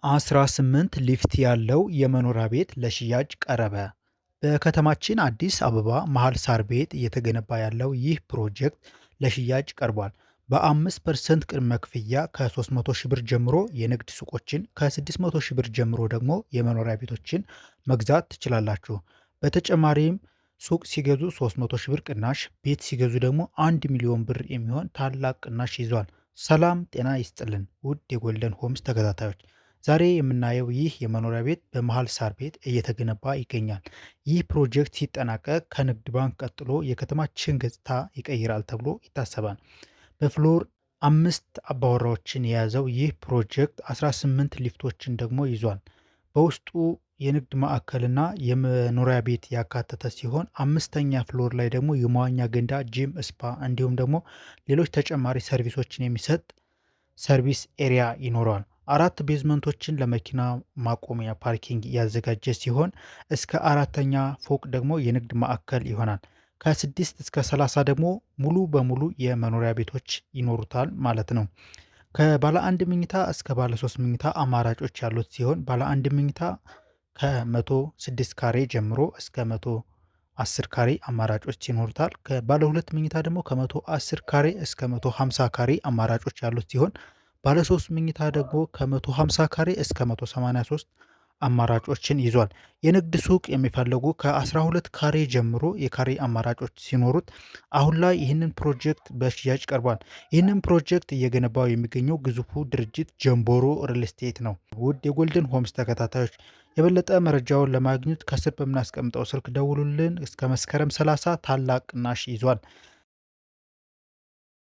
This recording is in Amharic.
18 ሊፍት ያለው የመኖሪያ ቤት ለሽያጭ ቀረበ። በከተማችን አዲስ አበባ መሃል ሳር ቤት እየተገነባ ያለው ይህ ፕሮጀክት ለሽያጭ ቀርቧል። በ5% ቅድመ ክፍያ ከ300 ሺህ ብር ጀምሮ የንግድ ሱቆችን፣ ከ600 ሺህ ብር ጀምሮ ደግሞ የመኖሪያ ቤቶችን መግዛት ትችላላችሁ። በተጨማሪም ሱቅ ሲገዙ 300 ሺህ ብር ቅናሽ፣ ቤት ሲገዙ ደግሞ 1 ሚሊዮን ብር የሚሆን ታላቅ ቅናሽ ይዟል። ሰላም ጤና ይስጥልን ውድ የጎልደን ሆምስ ተከታታዮች፣ ዛሬ የምናየው ይህ የመኖሪያ ቤት በመሃል ሳር ቤት እየተገነባ ይገኛል። ይህ ፕሮጀክት ሲጠናቀቅ ከንግድ ባንክ ቀጥሎ የከተማችን ገጽታ ይቀይራል ተብሎ ይታሰባል። በፍሎር 5 አባወራዎችን የያዘው ይህ ፕሮጀክት 18 ሊፍቶችን ደግሞ ይዟል። በውስጡ የንግድ ማዕከልና የመኖሪያ ቤት ያካተተ ሲሆን 5ኛ ፍሎር ላይ ደግሞ የመዋኛ ገንዳ፣ ጂም፣ ስፓ እንዲሁም ደግሞ ሌሎች ተጨማሪ ሰርቪሶችን የሚሰጥ ሰርቪስ ኤሪያ ይኖረዋል። 4 ቤዝመንቶችን ለመኪና ማቆሚያ ፓርኪንግ ያዘጋጀ ሲሆን እስከ 4ኛ ፎቅ ደግሞ የንግድ ማዕከል ይሆናል። ከ6 እስከ 30 ደግሞ ሙሉ በሙሉ የመኖሪያ ቤቶች ይኖሩታል ማለት ነው። ከባለ 1 መኝታ እስከ ባለ 3 መኝታ አማራጮች ያሉት ሲሆን ባለ 1 መኝታ ከ106 ካሬ ጀምሮ እስከ 110 ካሬ አማራጮች ይኖሩታል። ከባለ 2 መኝታ ደግሞ ከ110 ካሬ እስከ 150 ካሬ አማራጮች ያሉት ሲሆን ባለ 3 መኝታ ደግሞ ከ150 ካሬ እስከ 183 አማራጮችን ይዟል። የንግድ ሱቅ የሚፈልጉ ከ12 ካሬ ጀምሮ የካሬ አማራጮች ሲኖሩት አሁን ላይ ይህንን ፕሮጀክት በሽያጭ ቀርቧል። ይህንን ፕሮጀክት እየገነባው የሚገኘው ግዙፉ ድርጅት ጀምቦሮ ሪል ስቴት ነው። ውድ የጎልደን ሆምስ ተከታታዮች፣ የበለጠ መረጃውን ለማግኘት ከስር በምናስቀምጠው ስልክ ደውሉልን። እስከ መስከረም 30 ታላቅ ቅናሽ ይዟል።